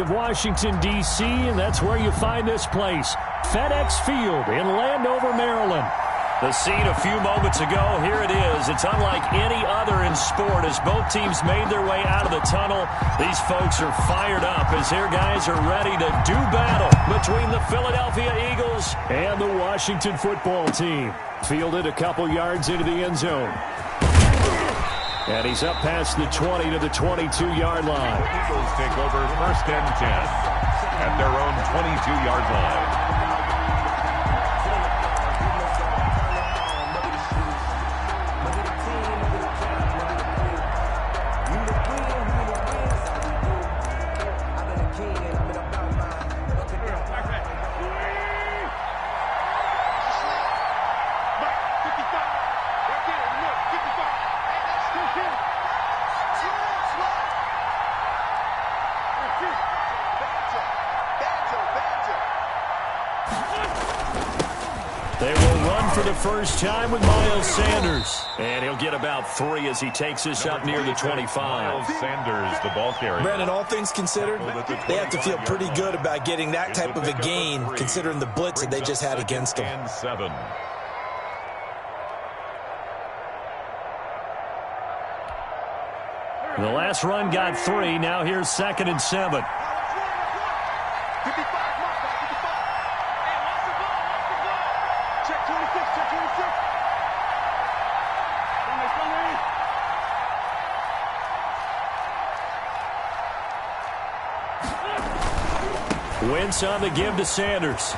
west of Washington, D.C., and that's where you find this place, FedEx Field in Landover, Maryland. The scene a few moments ago, here it is. It's unlike any other in sport as both teams made their way out of the tunnel. These folks are fired up as their guys are ready to do battle between the Philadelphia Eagles and the Washington football team. Fielded a couple yards into the end zone. And he's up past the 20 to the 22-yard line. The Eagles take over 1st and 10 at their own 22-yard line. They will run for the first time with Miles Sanders. And he'll get about 3 as he takes us up near the 25. Miles Sanders, the ball carrier. Brandon, all things considered, they have to feel pretty good about getting that type of a gain, considering the blitz that they just had against them. And 7. The last run got 3. Now here's 2nd and 7. Wentz on the give to Sanders.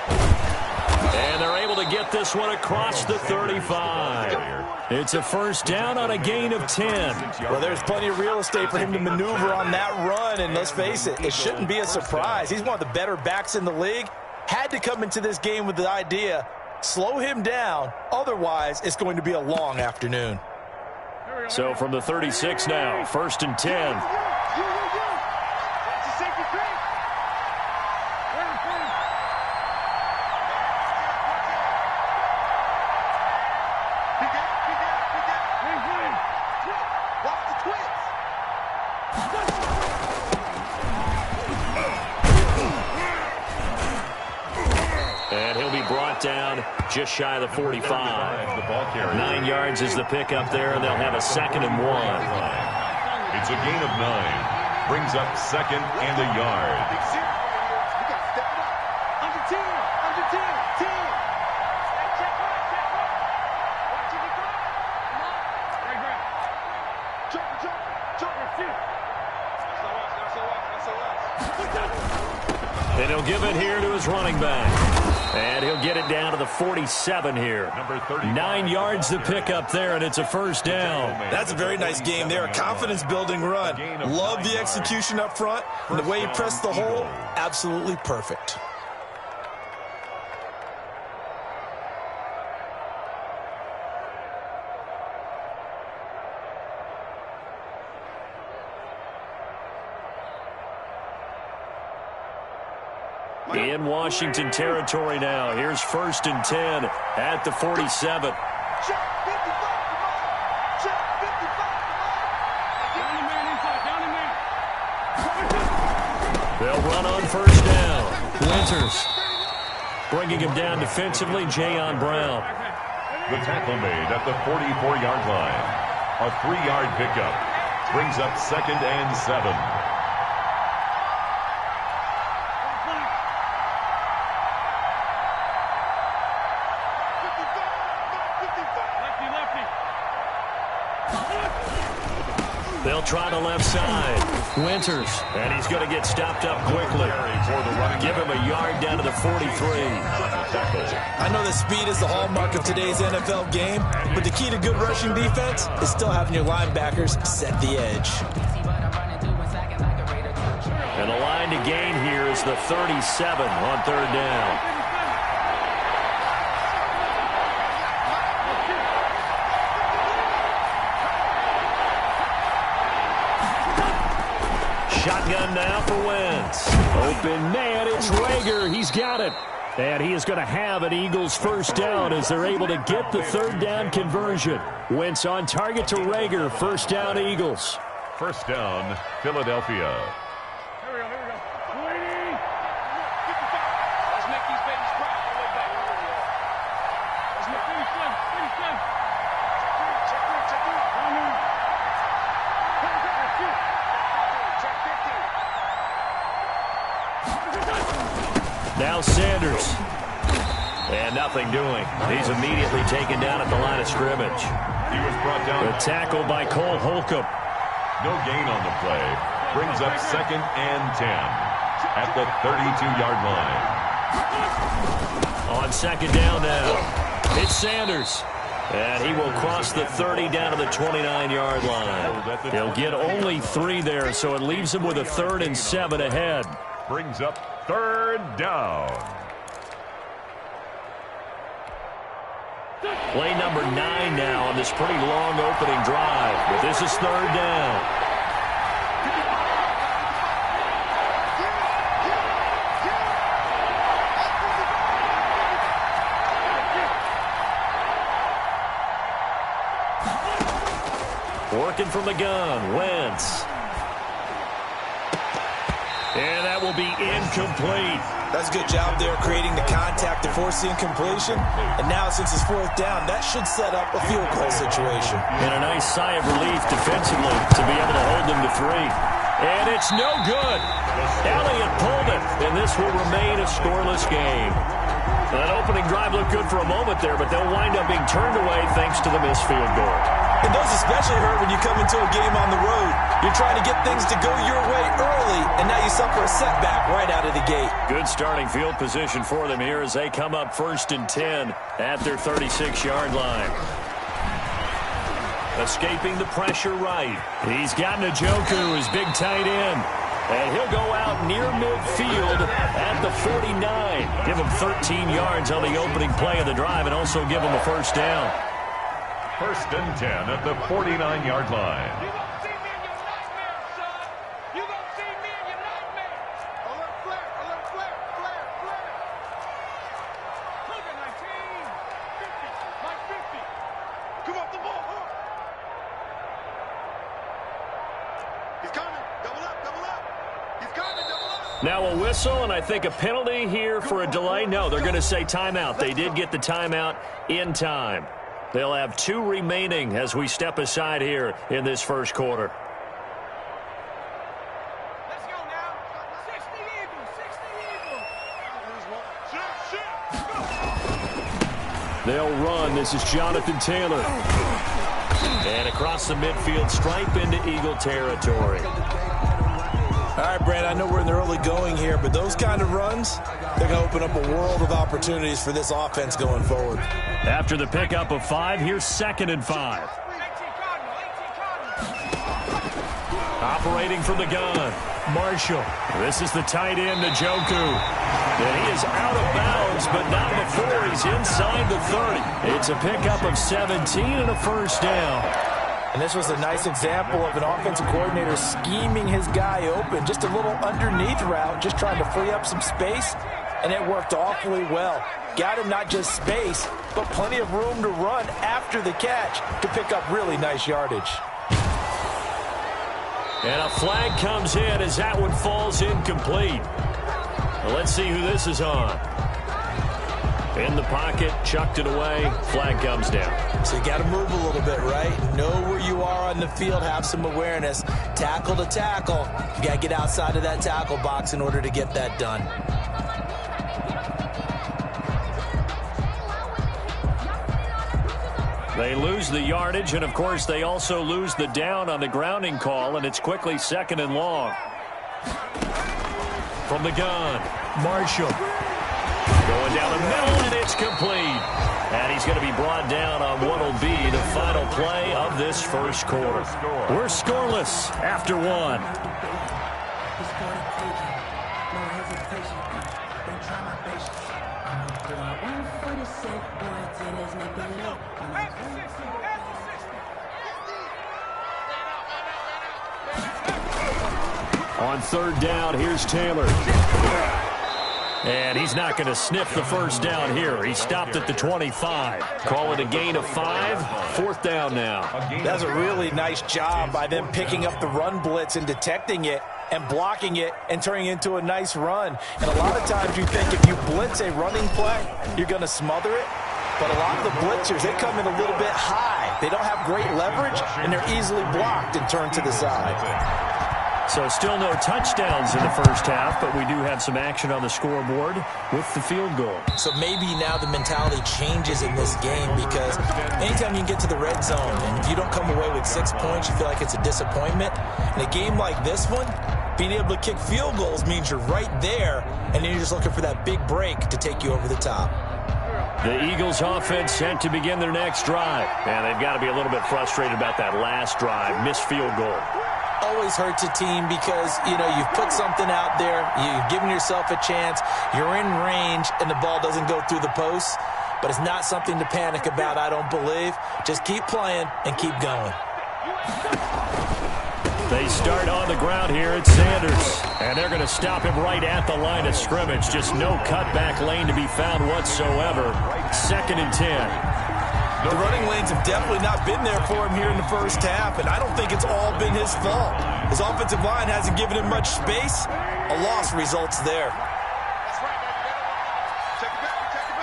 And they're able to get this one across the 35. It's a first down on a gain of 10. Well, there's plenty of real estate for him to maneuver on that run, and let's face it, it shouldn't be a surprise. He's one of the better backs in the league. Had to come into this game with the idea, slow him down, otherwise it's going to be a long afternoon. So from the 36 now, 1st and 10. And he'll be brought down just shy of the 45. 9 yards is the pickup there, and they'll have a 2nd and 1. It's a gain of 9. Brings up 2nd and a yard. And he'll give it here to his running back. And he'll get it down to the 47 here. 9 yards to pick up there, and it's a first down. That's a very nice game there. A confidence-building run. Love the execution up front. And the way he pressed the hole, absolutely perfect. In Washington territory now. Here's 1st and 10 at the 47. They'll run on first down. Winters bringing him down defensively, Jayon Brown. The tackle made at the 44-yard line. A 3-yard pickup. Brings up 2nd and 7. They'll try the left side. Winters, and he's going to get stopped up quickly. Give him a yard down to the 43. I know that speed is the hallmark of today's NFL game, but the key to good rushing defense is still having your linebackers set the edge. And the line to gain here is the 37 on 3rd down. Shotgun now for Wentz. Open man, it's Rager. He's got it. And he is going to have an Eagles first down as they're able to get the 3rd down conversion. Wentz on target to Rager. First down, Eagles. First down, Philadelphia. Now Sanders. And nothing doing. He's immediately taken down at the line of scrimmage. He was brought down. The tackle by Cole Holcomb. No gain on the play. Brings up 2nd and 10 at the 32-yard line. On 2nd down now. It's Sanders. And he will cross the 30 down to the 29-yard line. He'll get only 3 there, so it leaves him with a 3rd and 7 ahead. Brings up 3rd down. Play number 9 now on this pretty long opening drive. But this is 3rd down. Working from the gun, Wentz. And that will be incomplete. That's a good job there creating the contact to force the incompletion. And now since it's 4th down, that should set up a field goal situation. And a nice sigh of relief defensively to be able to hold them to 3. And it's no good. Elliott pulled it, and this will remain a scoreless game. That opening drive looked good for a moment there, but they'll wind up being turned away thanks to the missed field goal. And those especially hurt when you come into a game on the road. You're trying to get things to go your way early, and now you suffer a setback right out of the gate. Good starting field position for them here as they come up 1st and 10 at their 36-yard line. Escaping the pressure right. He's got Njoku, his big tight end. And he'll go out near midfield at the 49. Give him 13 yards on the opening play of the drive and also give him a 1st down. 1st and 10 at the 49-yard line. Now a whistle, and I think a penalty here for a delay. No, they're going to say timeout. They did get the timeout in time. They'll have 2 remaining as we step aside here in this 1st quarter. Let's go now. 60 Eagles. They'll run. This is Jonathan Taylor. And across the midfield stripe into Eagle territory. All right, Brad, I know we're in the early going here, but those kind of runs, they're going to open up a world of opportunities for this offense going forward. After the pickup of 5, here's 2nd and 5. Operating from the gun, Marshall. This is the tight end, Njoku. And he is out of bounds, but not before he's inside the 30. It's a pickup of 17 and a 1st down. And this was a nice example of an offensive coordinator scheming his guy open. Just a little underneath route, just trying to free up some space, and it worked awfully well. Got him not just space, but plenty of room to run after the catch to pick up really nice yardage. And a flag comes in as that one falls incomplete. Well, let's see who this is on. In the pocket, chucked it away, flag comes down. So you got to move a little bit, right? Know where you are on the field, have some awareness. Tackle to tackle. You got to get outside of that tackle box in order to get that done. They lose the yardage, and of course they also lose the down on the grounding call, and it's quickly 2nd and long. From the gun, Marshall. Going down the middle, and it's complete. And he's going to be brought down on what will be the final play of this 1st quarter. We're scoreless after 1. On 3rd down, here's Taylor. And he's not going to sniff the 1st down here. He stopped at the 25. Call it a gain of 5. 4th down now. That's a really nice job by them picking up the run blitz and detecting it and blocking it and turning it into a nice run. And a lot of times you think if you blitz a running play, you're going to smother it. But a lot of the blitzers, they come in a little bit high. They don't have great leverage, and they're easily blocked and turned to the side. So still no touchdowns in the first half, but we do have some action on the scoreboard with the field goal. So maybe now the mentality changes in this game, because anytime you can get to the red zone and if you don't come away with 6 points, you feel like it's a disappointment. In a game like this one, being able to kick field goals means you're right there, and then you're just looking for that big break to take you over the top. The Eagles offense set to begin their next drive. And they've got to be a little bit frustrated about that last drive, missed field goal. Always hurts a team because, you know, you've put something out there, you've given yourself a chance, you're in range, and the ball doesn't go through the posts. But it's not something to panic about, I don't believe. Just keep playing and keep going. They start on the ground here at Sanders. And they're going to stop him right at the line of scrimmage. Just no cutback lane to be found whatsoever. 2nd and 10. The running lanes have definitely not been there for him here in the first half, and I don't think it's all been his fault. His offensive line hasn't given him much space. A loss results there. That's right, baby. Take it back. Take it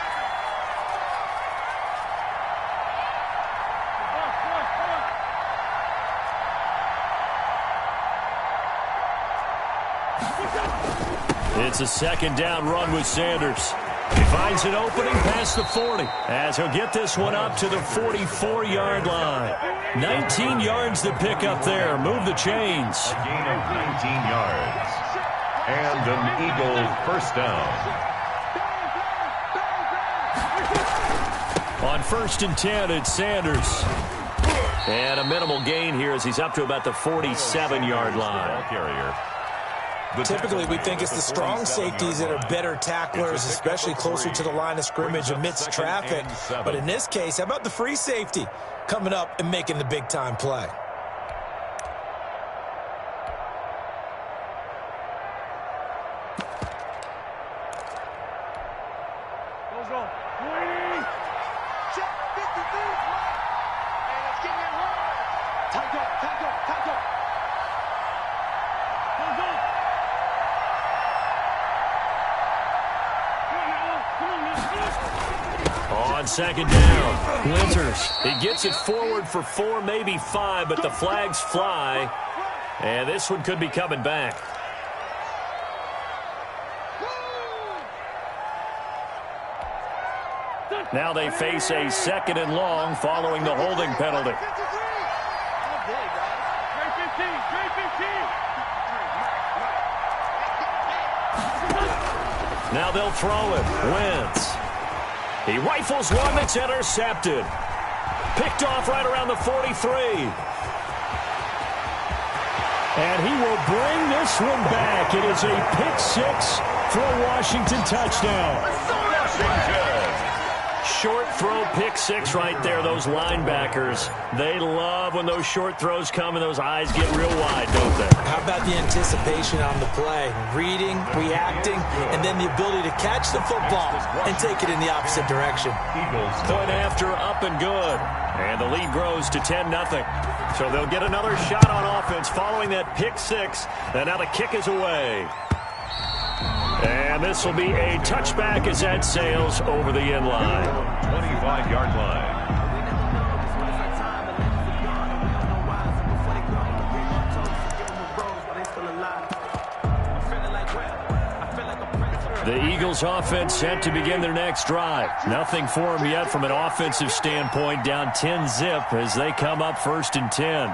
back. It's a 2nd down run with Sanders. He finds an opening past the 40 as he'll get this one up to the 44-yard line. 19 yards to pick up there. Move the chains. A gain of 19 yards. And an Eagle first down. On 1st and 10, it's Sanders. And a minimal gain here as he's up to about the 47-yard line. Carrier. Typically, we think it's the strong safeties that are better tacklers, especially closer to the line of scrimmage amidst traffic. But in this case, how about the free safety coming up and making the big-time play? Goes on. 20. Check 53. And it's getting it wide. Tight up, tight up, tight up. Goes on. On 2nd down, Winters. He gets it forward for 4, maybe 5, but the flags fly. And this one could be coming back. Now they face a 2nd and long following the holding penalty. Now they'll throw it. Wentz. He rifles one that's intercepted. Picked off right around the 43. And he will bring this one back. It is a pick 6 for a Washington touchdown. Short throw, pick 6 right there. Those linebackers, they love when those short throws come and those eyes get real wide, don't they? How about the anticipation on the play? Reading, reacting, and then the ability to catch the football and take it in the opposite direction. Point after, up and good. And the lead grows to 10-0. So they'll get another shot on offense following that pick 6. And now the kick is away. And this will be a touchback as that sails over the end line. 25-yard line. The Eagles offense set to begin their next drive. Nothing for them yet from an offensive standpoint. Down 10-zip as they come up 1st and 10.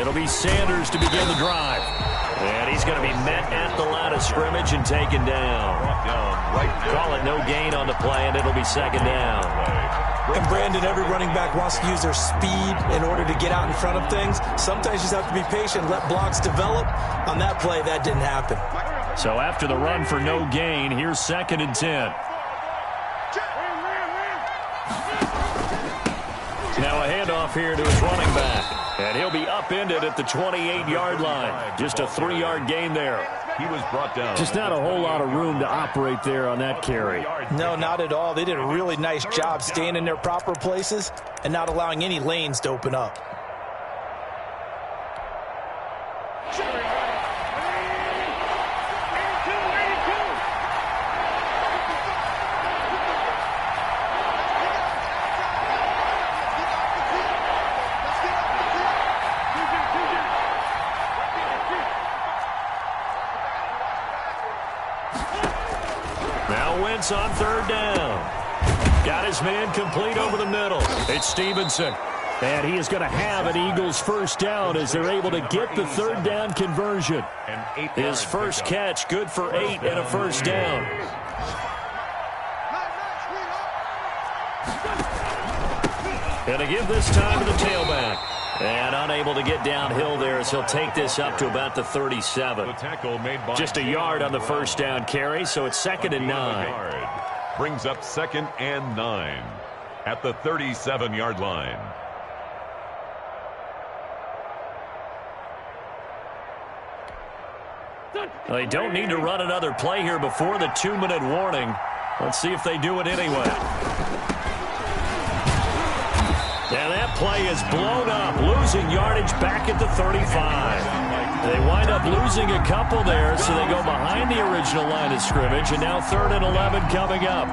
It'll be Sanders to begin the drive. And he's going to be met at the line of scrimmage and taken down. Call it no gain on the play, and it'll be 2nd down. And Brandon, every running back wants to use their speed in order to get out in front of things. Sometimes you just have to be patient, let blocks develop. On that play, that didn't happen. So after the run for no gain, here's 2nd and 10. Now a handoff here to his running back. And he'll be upended at the 28-yard line. Just a 3-yard gain there. He was brought down. Just not a whole lot of room to operate there on that carry. No, not at all. They did a really nice job staying in their proper places and not allowing any lanes to open up. offense on third down. Got his man complete over the middle. It's Stevenson. And he is going to have an Eagles first down as they're able to get the third down conversion. His first catch, good for 8 and a first down. Going to give this time to the tailback. And unable to get downhill there as he'll take this up to about the 37. Just a yard on the first down carry, so it's 2nd and 9. Brings up 2nd and 9 at the 37-yard line. They don't need to run another play here before the 2-minute warning. Let's see if they do it anyway. And that play is blown up, losing yardage back at the 35. They wind up losing a couple there, so they go behind the original line of scrimmage, and now 3rd and 11 coming up.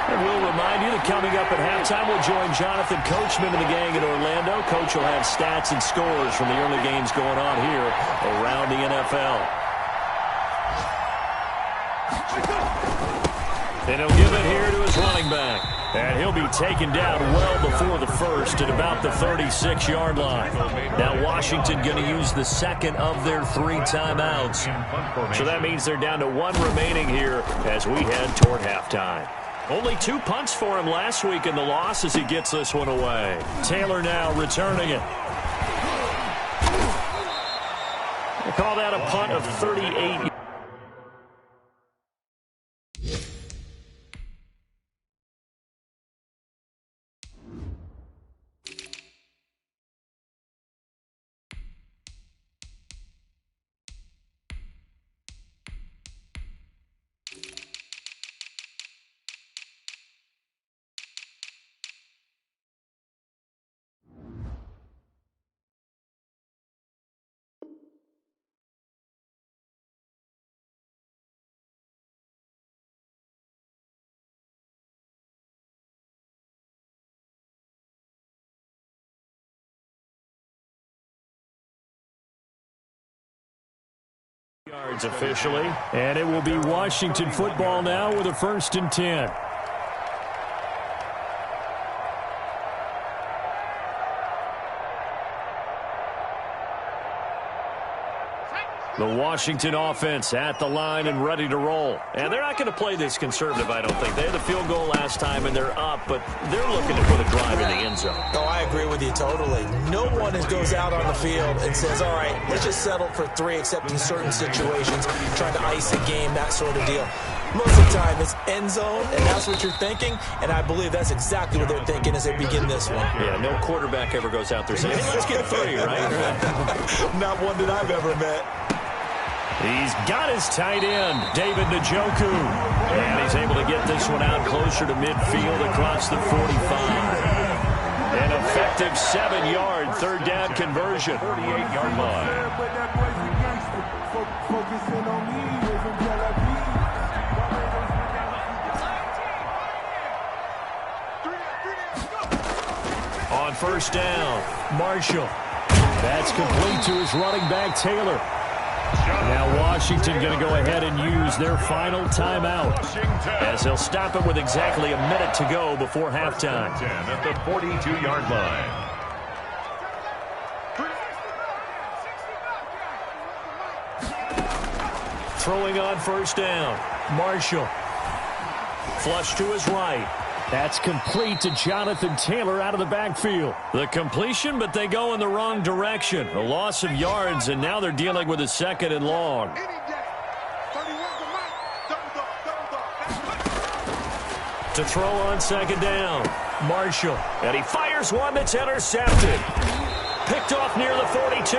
And we'll remind you that coming up at halftime, we'll join Jonathan Coachman and the gang in Orlando. Coach will have stats and scores from the early games going on here around the NFL. And he'll give it here to his running back. And he'll be taken down well before the first at about the 36-yard line. Now Washington going to use the second of their 3 timeouts. So that means they're down to 1 remaining here as we head toward halftime. Only 2 punts for him last week in the loss as he gets this one away. Taylor now returning it. They call that a punt of 38. Yards officially, and it will be Washington football now with a 1st and 10. The Washington offense at the line and ready to roll. And they're not going to play this conservative, I don't think. They had the field goal last time, and they're up, but they're looking to put a drive in the end zone. Oh, I agree with you totally. No one goes out on the field and says, all right, let's just settle for 3, except in certain situations, trying to ice a game, that sort of deal. Most of the time, it's end zone, and that's what you're thinking, and I believe that's exactly what they're thinking as they begin this one. Yeah, no quarterback ever goes out there saying, hey, let's get 3, right? Not one that I've ever met. He's got his tight end, David Njoku. And he's able to get this one out closer to midfield across the 45. An effective 7-yard 3rd down conversion. 48-yard line. On 1st down, Marshall. That's complete to his running back, Taylor. Now Washington going to go ahead and use their final timeout as they'll stop it with exactly a minute to go before halftime. At the 42-yard line. Throwing on 1st down, Marshall. Flush to his right. That's complete to Jonathan Taylor out of the backfield. The completion, but they go in the wrong direction. A loss of yards, and now they're dealing with a 2nd and long. To throw on 2nd down, Marshall. And he fires one that's intercepted. Picked off near the 42.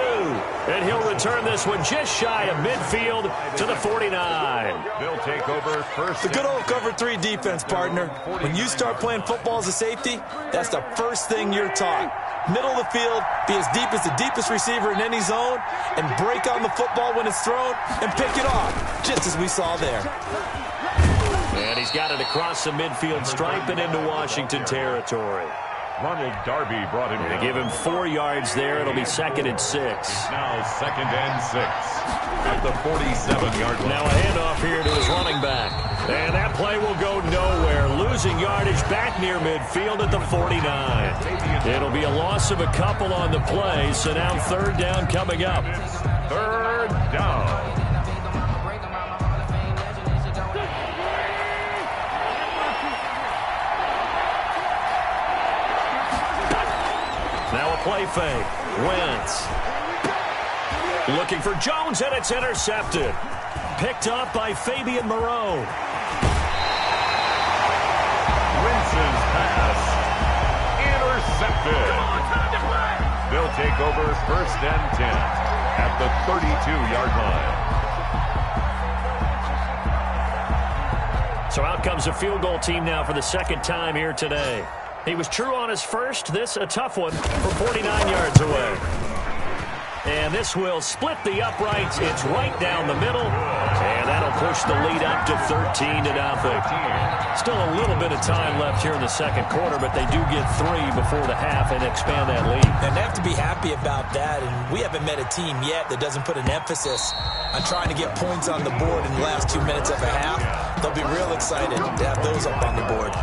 And he'll return this one just shy of midfield to the 49. They'll take over first. The good old cover 3 defense, partner. When you start playing football as a safety, that's the first thing you're taught. Middle of the field, be as deep as the deepest receiver in any zone, and break on the football when it's thrown, and pick it off, just as we saw there. And he's got it across the midfield stripe and into Washington territory. Ronald Darby brought him down. Give him 4 yards there. It'll be 2nd and 6. Now 2nd and 6 at the 47-yard line. Now a handoff here to his running back. And that play will go nowhere. Losing yardage back near midfield at the 49. It'll be a loss of a couple on the play, so now 3rd down coming up. 3rd down. Now a play fake. Wentz. Looking for Jones, and it's intercepted. Picked up by Fabian Moreau. Wentz's pass intercepted. They'll take over 1st and 10 at the 32-yard line. So out comes a field goal team now for the 2nd time here today. He was true on his first. This a tough one from 49 yards away. And this will split the uprights. It's right down the middle. And that'll push the lead up to 13-0. Still a little bit of time left here in the 2nd quarter, but they do get 3 before the half and expand that lead. And they have to be happy about that. And we haven't met a team yet that doesn't put an emphasis on trying to get points on the board in the last 2 minutes of a half. They'll be real excited to have those up on the board.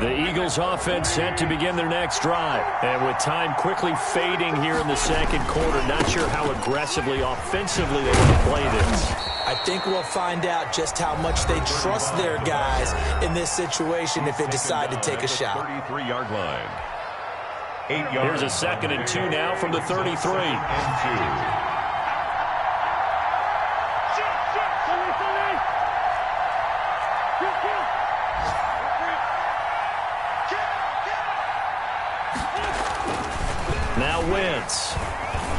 The Eagles offense set to begin their next drive. And with time quickly fading here in the 2nd quarter, not sure how aggressively, offensively they want to play this. I think we'll find out just how much they trust their guys in this situation if they decide to take a shot. 33-yard line. 8 yards. Here's a 2nd and 2 now from the 33. 2nd and 2. Now Wentz.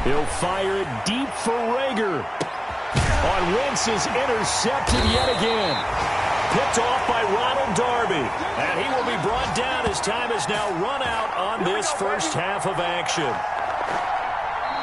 He'll fire it deep for Rager. On Wentz is intercepted yet again. Picked off by Ronald Darby. And he will be brought down as time has now run out on this first half of action.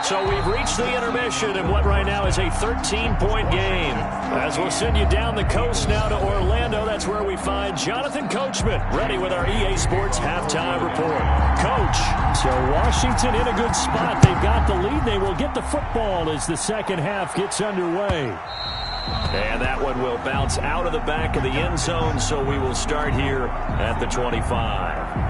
So we've reached the intermission in what right now is a 13-point game. As we'll send you down the coast now to Orlando, that's where we find Jonathan Coachman, ready with our EA Sports halftime report. Coach. So Washington in a good spot. They've got the lead. They will get the football as the 2nd half gets underway. And that one will bounce out of the back of the end zone, so we will start here at the 25.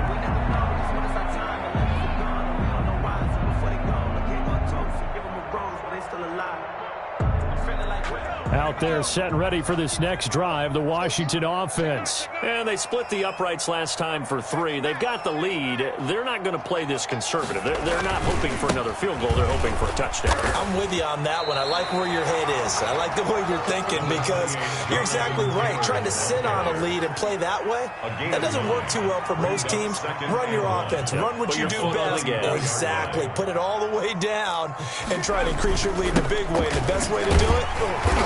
Out there set and ready for this next drive, the Washington offense. And they split the uprights last time for 3. They've got the lead. They're not going to play this conservative. They're not hoping for another field goal. They're hoping for a touchdown. I'm with you on that one. I like where your head is. I like the way you're thinking because you're exactly right. Trying to sit on a lead and play that way, that doesn't work too well for most teams. Run your offense. Run what you do best. Exactly. Put it all the way down and try to increase your lead in a big way. The best way to do it,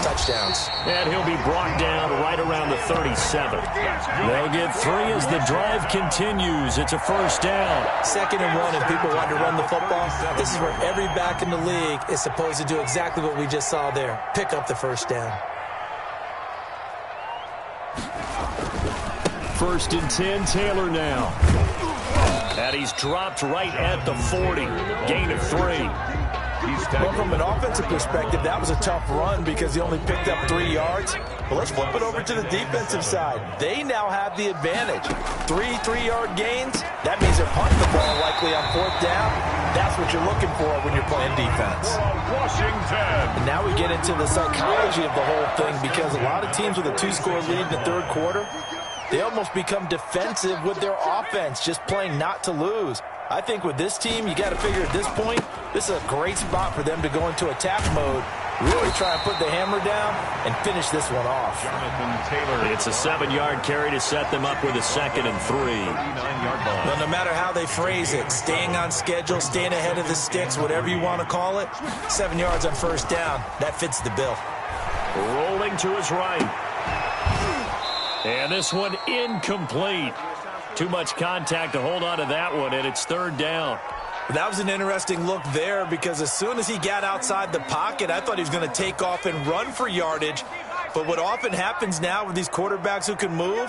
touchdowns. And he'll be brought down right around the 37. They'll get 3 as the drive continues. It's a 1st down. 2nd and 1 and people want to run the football. This is where every back in the league is supposed to do exactly what we just saw there. Pick up the 1st down. 1st and 10, Taylor now. And he's dropped right at the 40. Gain of 3. Well, from an offensive perspective, that was a tough run because he only picked up 3 yards. But let's flip it over to the defensive side. They now have the advantage. 3 3-yard gains. That means they're punting the ball likely on 4th down. That's what you're looking for when you're playing defense. Washington. And now we get into the psychology of the whole thing because a lot of teams with a 2-score lead in the 3rd quarter, they almost become defensive with their offense, just playing not to lose. I think with this team, you got to figure at this point, this is a great spot for them to go into attack mode, really try and put the hammer down and finish this one off. Jonathan Taylor. It's a 7-yard carry to set them up with a 2nd and 3. Well, no matter how they phrase it, staying on schedule, staying ahead of the sticks, whatever you want to call it, 7 yards on 1st down, that fits the bill. Rolling to his right. And this one incomplete. Too much contact to hold on to that one, and it's 3rd down. That was an interesting look there because as soon as he got outside the pocket, I thought he was going to take off and run for yardage. But what often happens now with these quarterbacks who can move,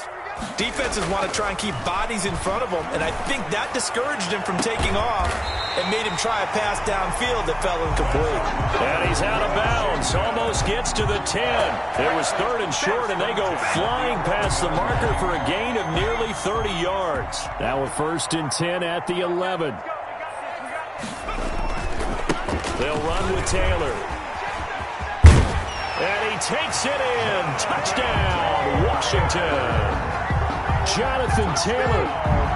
defenses want to try and keep bodies in front of them, and I think that discouraged him from taking off and made him try a pass downfield that fell incomplete. And he's out of bounds. Almost gets to the 10. It was 3rd and short, and they go flying past the marker for a gain of nearly 30 yards. Now a 1st and 10 at the 11. They'll run with Taylor. And he takes it in. Touchdown, Washington. Jonathan Taylor,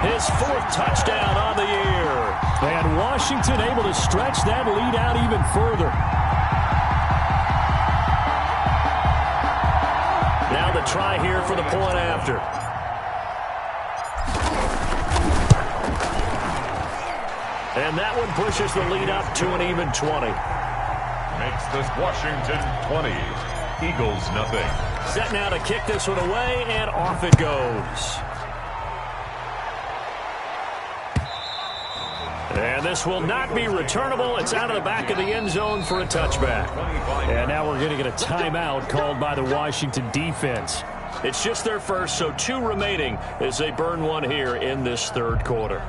his 4th touchdown on the year. And Washington able to stretch that lead out even further. Now the try here for the point after. And that one pushes the lead up to an even 20. Makes this Washington 20. Eagles nothing. Set now to kick this one away, and off it goes. And this will not be returnable. It's out of the back of the end zone for a touchback. And now we're going to get a timeout called by the Washington defense. It's just their first, so 2 remaining as they burn one here in this 3rd quarter.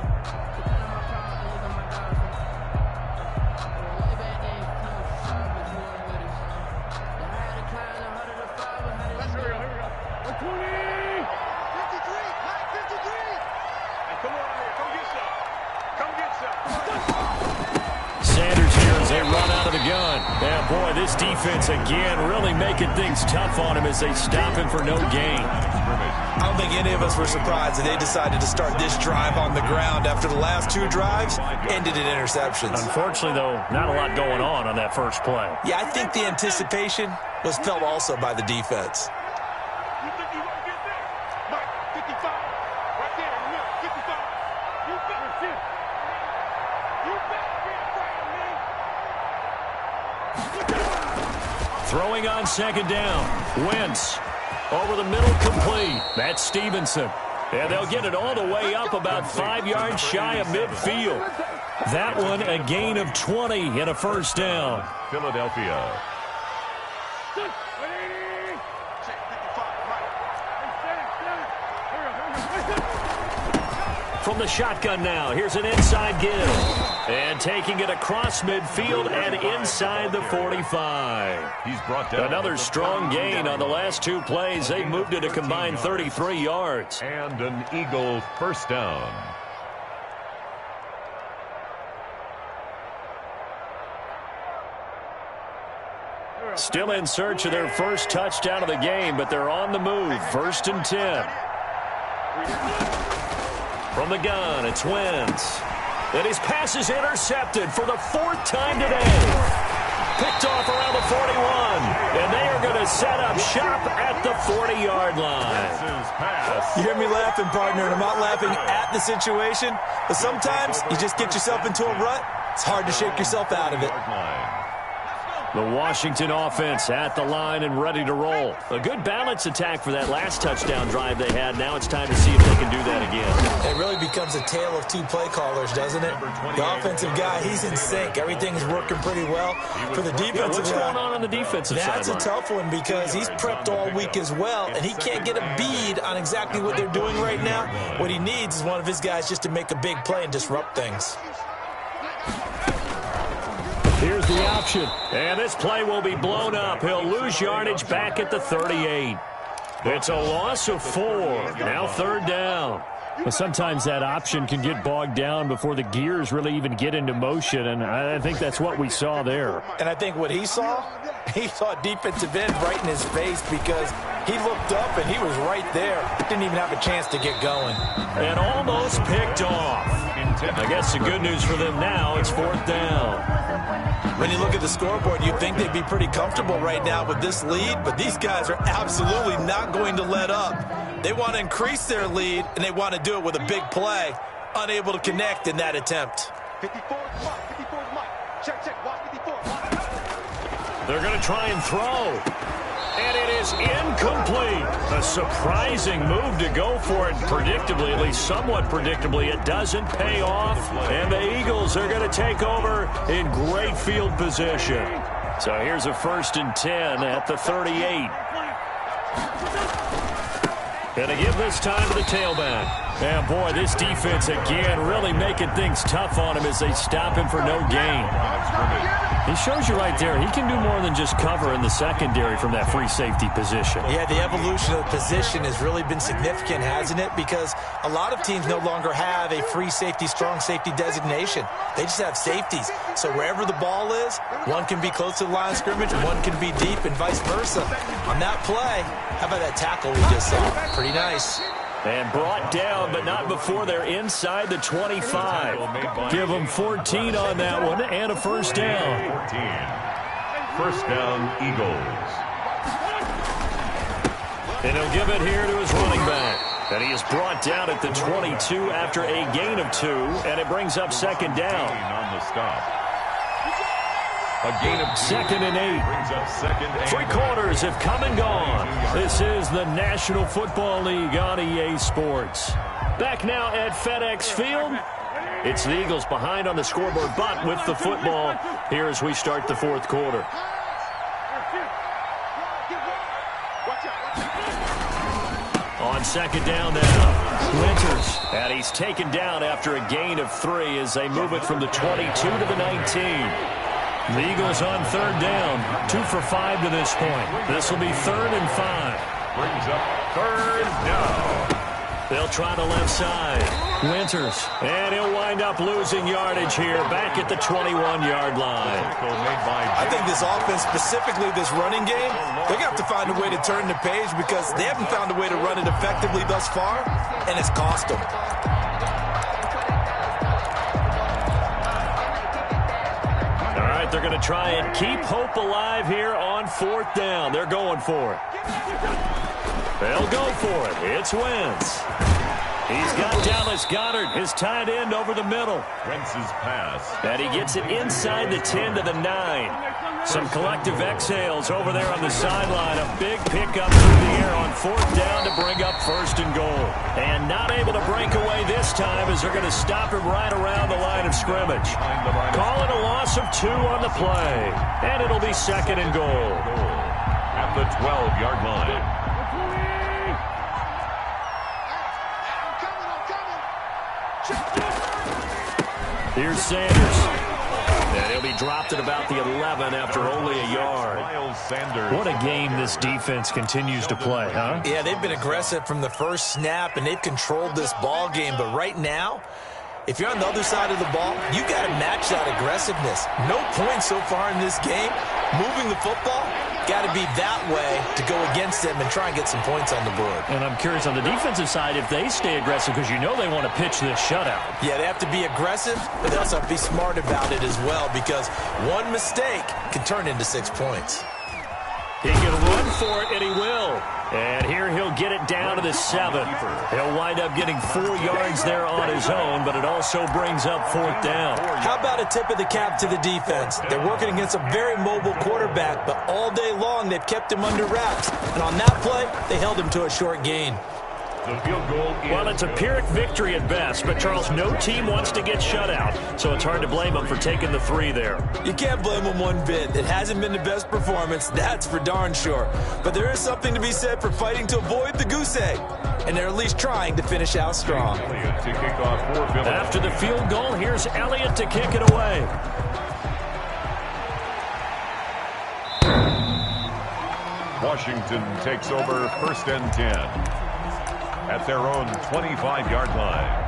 This defense, again, really making things tough on him as they stop him for no gain. I don't think any of us were surprised that they decided to start this drive on the ground after the last 2 drives ended in interceptions. Unfortunately, though, not a lot going on that first play. Yeah, I think the anticipation was felt also by the defense. You think you want to get there? Mike, 55. Right there in the middle, 55. You better get it. You better get it right on me. Throwing on 2nd down. Wentz over the middle, complete. That's Stevenson. And they'll get it all the way up about 5 yards shy of midfield. That one a gain of 20 and a 1st down. Philadelphia. From the shotgun now, here's an inside give. And taking it across midfield and inside the 45. He's brought down another strong gain on the last 2 plays. They've moved it a combined 33 yards. And an Eagle 1st down. Still in search of their first touchdown of the game, but they're on the move. 1st and 10. From the gun, it's Wentz. And his pass is intercepted for the 4th time today. Picked off around the 41. And they are going to set up shop at the 40-yard line. You hear me laughing, partner, and I'm not laughing at the situation. But sometimes you just get yourself into a rut. It's hard to shake yourself out of it. The Washington offense at the line and ready to roll. A good balance attack for that last touchdown drive they had. Now it's time to see if they can do that again. It really becomes a tale of 2 play callers, doesn't it? The offensive guy, he's in sync. Everything's working pretty well. For the defensive What's going on the defensive side? That's a tough one because he's prepped all week as well, and he can't get a bead on exactly what they're doing right now. What he needs is one of his guys just to make a big play and disrupt things. Here's the option. And this play will be blown up. He'll lose yardage back at the 38. It's a loss of 4. Now 3rd down. But sometimes that option can get bogged down before the gears really even get into motion, and I think that's what we saw there. And I think what he saw defensive end right in his face because he looked up and he was right there. Didn't even have a chance to get going. And almost picked off. I guess the good news for them now, it's 4th down. When you look at the scoreboard, you'd think they'd be pretty comfortable right now with this lead, but these guys are absolutely not going to let up. They want to increase their lead, and they want to do it with a big play. Unable to connect in that attempt. 54 is Mike. 54 is Mike. Check. Watch 54. They're going to try and throw. And it is incomplete. A surprising move to go for it predictably, at least somewhat predictably. It doesn't pay off, and the Eagles are going to take over in great field position. So here's a 1st and 10 at the 38. Gonna give this time to the tailback. And boy, this defense again really making things tough on him as they stop him for no gain. He shows you right there, he can do more than just cover in the secondary from that free safety position. Yeah, the evolution of the position has really been significant, hasn't it? Because a lot of teams no longer have a free safety, strong safety designation. They just have safeties. So wherever the ball is, one can be close to the line of scrimmage, one can be deep, and vice versa. On that play, how about that tackle we just saw? Pretty nice. And brought down, but not before they're inside the 25. Give them 14 on that one and a first down. 14. First down, Eagles. And he'll give it here to his running back. And he is brought down at the 22 after a gain of 2, and it brings up second down. On the stop. A gain of 2nd and 8. Brings up second and 3 quarters have come and gone. This is the National Football League on EA Sports. Back now at FedEx Field. It's the Eagles behind on the scoreboard, but with the football here as we start the 4th quarter. On second down now, Winters. And he's taken down after a gain of 3 as they move it from the 22 to the 19. The Eagles on third down, 2 for 5 to this point. This will be 3rd and 5. brings up third down. They'll try the left side. Winters. And he'll wind up losing yardage here back at the 21-yard line. I think this offense, specifically this running game, they're going to have to find a way to turn the page because they haven't found a way to run it effectively thus far, and it's cost them. All right, they're going to try and keep hope alive here on 4th down. They're going for it. They'll go for it. It's Wentz. He's got Dallas Goedert, his tight end, over the middle. Wentz's pass. And he gets it inside the 10 to the 9. Some collective exhales over there on the sideline. A big pickup through the air on 4th down to bring up 1st and goal. And not able to break away this time as they're going to stop him right around the line of scrimmage. Call it a loss of 2 on the play. And it'll be 2nd and goal. At the 12-yard line. Here's Sanders. And he'll be dropped at about the 11 after only a yard. What a game this defense continues to play, huh? Yeah, they've been aggressive from the first snap, and they've controlled this ball game. But right now, if you're on the other side of the ball, you got to match that aggressiveness. No points so far in this game. Moving the football, got to be that way to go against them and try and get some points on the board. And I'm curious on the defensive side if they stay aggressive because you know they want to pitch this shutout. Yeah, they have to be aggressive, but they also have to be smart about it as well because one mistake can turn into 6 points. He can run for it, and he will. And here he'll get it down to the 7. He'll wind up getting 4 yards there on his own, but it also brings up 4th down. How about a tip of the cap to the defense? They're working against a very mobile quarterback, but all day long they've kept him under wraps. And on that play, they held him to a short gain. The field goal is well, it's a Pyrrhic victory at best, but, Charles, no team wants to get shut out, so it's hard to blame them for taking the 3 there. You can't blame them one bit. It hasn't been the best performance, that's for darn sure. But there is something to be said for fighting to avoid the goose egg, and they're at least trying to finish out strong. Elliott to kick off for Philly. After the field goal, here's Elliott to kick it away. Washington takes over 1st and 10. At their own 25-yard line.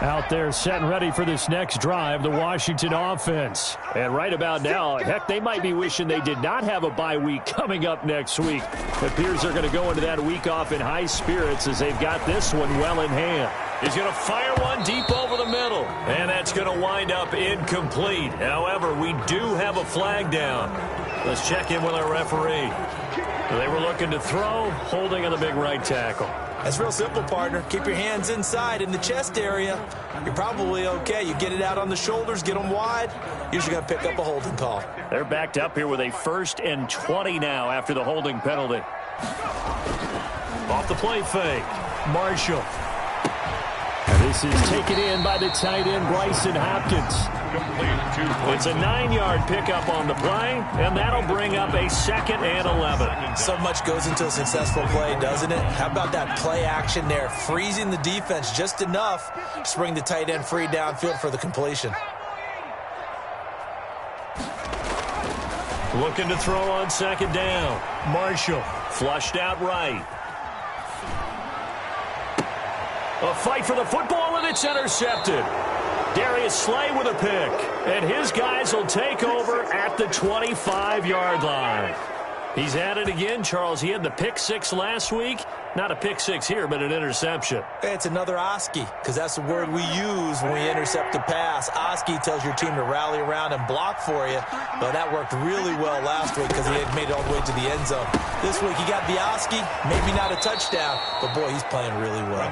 Out there set and ready for this next drive, the Washington offense. And right about now, heck, they might be wishing they did not have a bye week coming up next week. It appears they're going to go into that week off in high spirits as they've got this one well in hand. He's going to fire one deep over the middle. And that's going to wind up incomplete. However, we do have a flag down. Let's check in with our referee. They were looking to throw, holding on the big right tackle. That's real simple, partner. Keep your hands inside in the chest area. You're probably okay. You get it out on the shoulders, get them wide. Usually going to pick up a holding call. They're backed up here with a 1st and 20 now after the holding penalty. Off the play fake. Marshall. And This is taken in by the tight end, Bryson Hopkins. It's a 9-yard pickup on the play, and that'll bring up a 2nd and 11. So much goes into a successful play, doesn't it? How about that play action there, freezing the defense just enough to bring the tight end free downfield for the completion. Looking to throw on 2nd down. Marshall flushed out right. A fight for the football, and it's intercepted. Darius Slay with a pick, and his guys will take over at the 25-yard line. He's at it again, Charles. He had the pick 6 last week. Not a pick 6 here, but an interception. It's another Oski, because that's the word we use when we intercept a pass. Oski tells your team to rally around and block for you. But that worked really well last week because he had made it all the way to the end zone. This week he got the Oski, maybe not a touchdown, but boy, he's playing really well.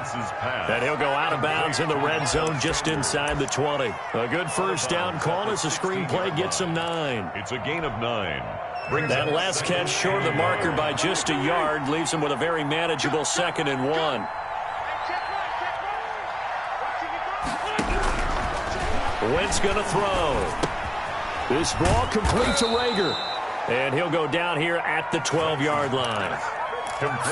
And he'll go out of bounds in the red zone just inside the 20. A good first down call as the screenplay gets him 9. It's a gain of 9. That last catch short of the marker by just a yard leaves him with a very manageable 2nd and 1. Wentz going to throw. This ball complete to Rager. And he'll go down here at the 12-yard line.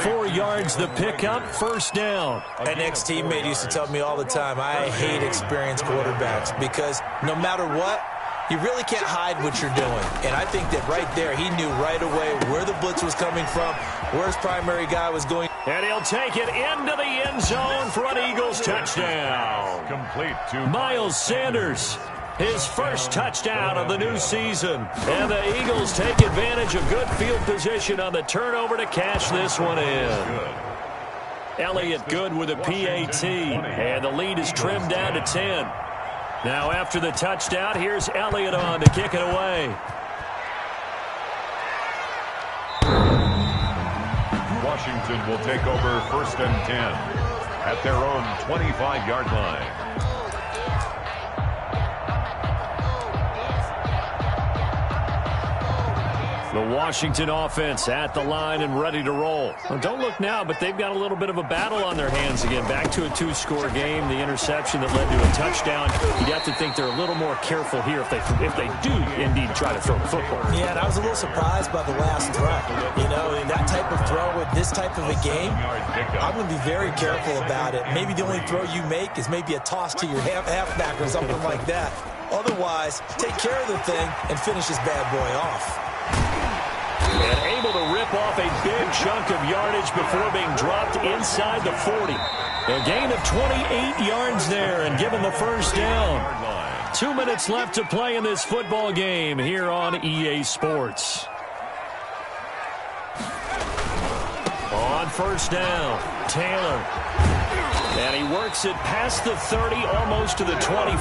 4 yards the pickup, 1st down. An ex-teammate used to tell me all the time, I hate experienced quarterbacks because no matter what, you really can't hide what you're doing. And I think that right there, he knew right away where the blitz was coming from, where his primary guy was going. And he'll take it into the end zone for an Eagles touchdown. Complete to Miles Sanders, his first touchdown of the new season. And the Eagles take advantage of good field position on the turnover to cash this one in. Elliott good with a PAT, and the lead is trimmed down to 10. Now after the touchdown, here's Elliott on to kick it away. Washington will take over 1st and 10 at their own 25-yard line. The Washington offense at the line and ready to roll. Well, don't look now, but they've got a little bit of a battle on their hands again. Back to a 2-score game. The interception that led to a touchdown. You'd have to think they're a little more careful here if they do indeed try to throw the football. Yeah, and I was a little surprised by the last throw. You know, in that type of throw with this type of a game, I'm going to be very careful about it. Maybe the only throw you make is maybe a toss to your halfback or something like that. Otherwise, take care of the thing and finish this bad boy off. And able to rip off a big chunk of yardage before being dropped inside the 40. A gain of 28 yards there and given the 1st down. 2 minutes left to play in this football game here on EA Sports. On 1st down, Taylor. And he works it past the 30, almost to the 25.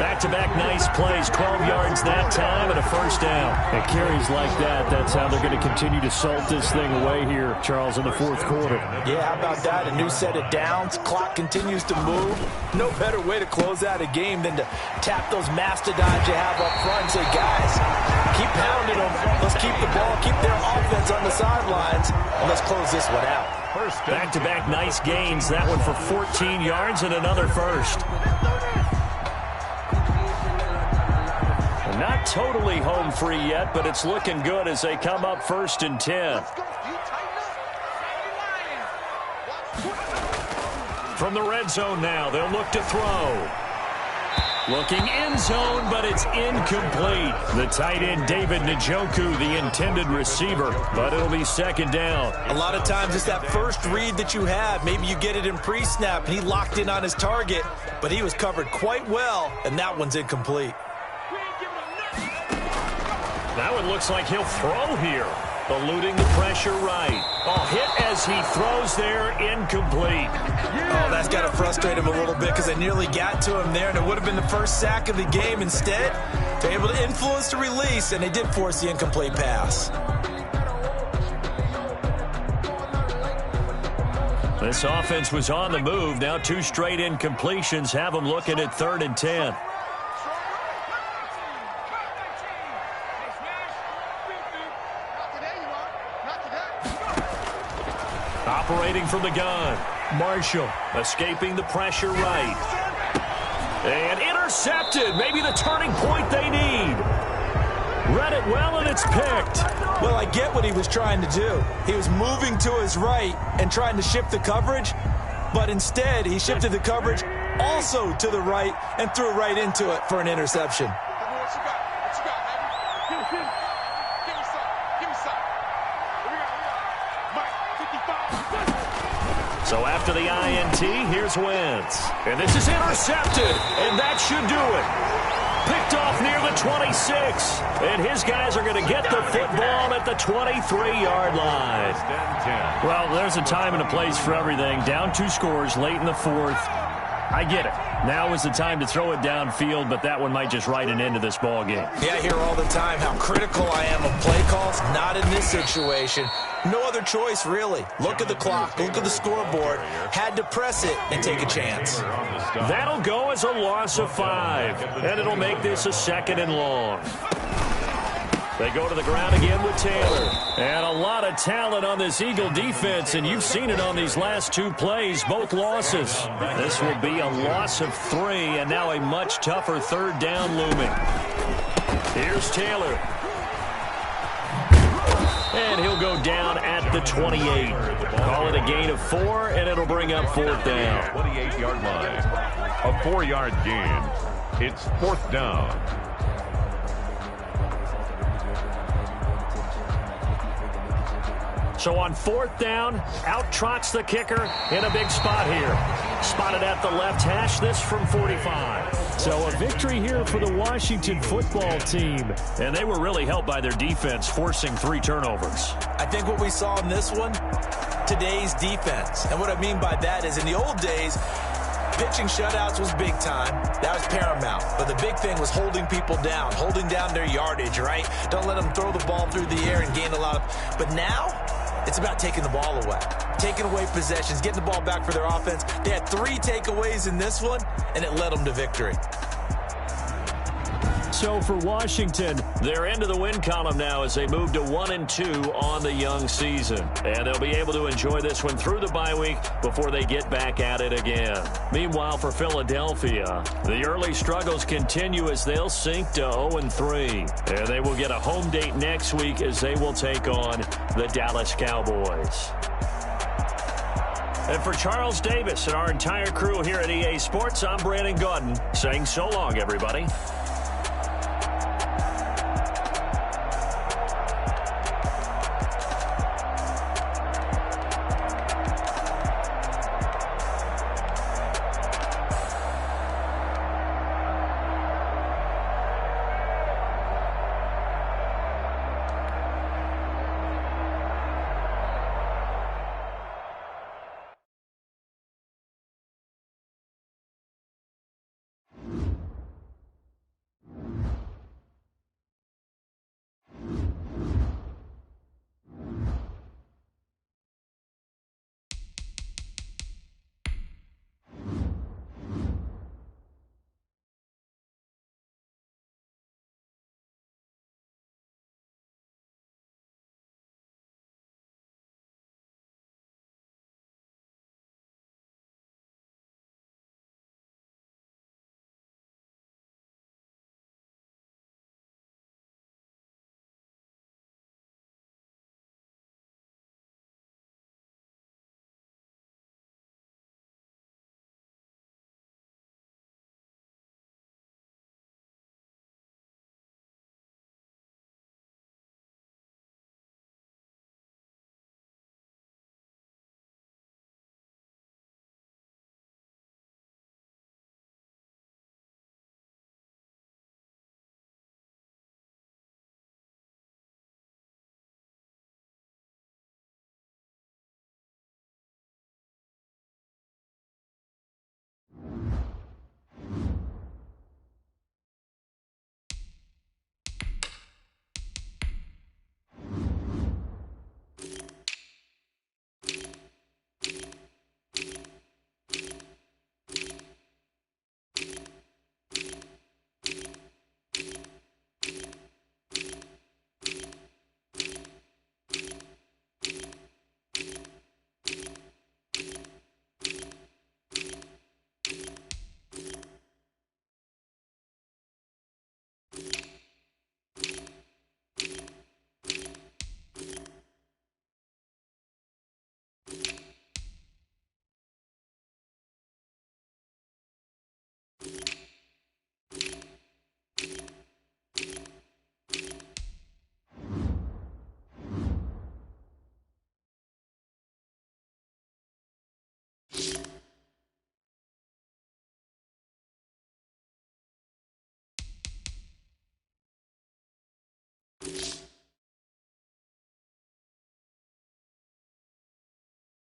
Back-to-back nice plays, 12 yards that time and a 1st down. And carries like that, that's how they're going to continue to salt this thing away here, Charles, in the 4th quarter. Yeah, how about that? A new set of downs. Clock continues to move. No better way to close out a game than to tap those mastodons you have up front and say, guys, keep pounding them. Let's keep the ball, keep their offense on the sidelines, and let's close this one out. Back-to-back nice gains. That one for 14 yards and another 1st. Not totally home free yet, but it's looking good as they come up 1st and 10. From the red zone now, they'll look to throw. Looking end zone, but it's incomplete. The tight end, David Njoku, the intended receiver, but it'll be 2nd down. A lot of times it's that first read that you have. Maybe you get it in pre-snap, and he locked in on his target, but he was covered quite well, and that one's incomplete. That one looks like he'll throw here. Eluding the pressure right. Oh, hit as he throws there, incomplete. Oh, that's got to frustrate him a little bit because they nearly got to him there, and it would have been the first sack of the game. Instead, they're able to influence the release, and they did force the incomplete pass. This offense was on the move. Now 2 straight incompletions have them looking at 3rd and 10. Operating from the gun. Marshall escaping the pressure right. And intercepted. Maybe the turning point they need. Read it well, and it's picked. Well, I get what he was trying to do. He was moving to his right and trying to shift the coverage, but instead he shifted the coverage also to the right and threw right into it for an interception. What you got? What you got, baby? Give me some. Give me some. We got Mike, 55. So after the INT, here's Wentz. And this is intercepted, and that should do it. Picked off near the 26, and his guys are going to get the football at the 23-yard line. Well, there's a time and a place for everything. Down 2 scores late in the 4th. I get it. Now is the time to throw it downfield, but that one might just write an end to this ball game. Yeah, I hear all the time how critical I am of play calls. Not in this situation. No other choice, really. Look at the clock. Look at the scoreboard. Had to press it and take a chance. That'll go as a loss of 5, and it'll make this a 2nd and long. They go to the ground again with Taylor. And a lot of talent on this Eagle defense, and you've seen it on these last 2 plays, both losses. This will be a loss of 3, and now a much tougher 3rd down looming. Here's Taylor. And he'll go down at the 28. Call it a gain of 4, and it'll bring up 4th down. 28-yard line. A 4-yard gain. It's 4th down. So on 4th down, out trots the kicker in a big spot here. Spotted at the left hash, this from 45. So a victory here for the Washington football team. And they were really helped by their defense, forcing 3 turnovers. I think what we saw in this one, today's defense. And what I mean by that is in the old days, pitching shutouts was big time. That was paramount. But the big thing was holding people down, holding down their yardage, right? Don't let them throw the ball through the air and gain a lot of... But now, it's about taking the ball away. Taking away possessions, getting the ball back for their offense. They had 3 takeaways in this one, and it led them to victory. So for Washington, they're into the win column now as they move to 1-2 on the young season. And they'll be able to enjoy this one through the bye week before they get back at it again. Meanwhile, for Philadelphia, the early struggles continue as they'll sink to 0-3. And they will get a home date next week as they will take on the Dallas Cowboys. And for Charles Davis and our entire crew here at EA Sports, I'm Brandon Gaudin saying so long, everybody.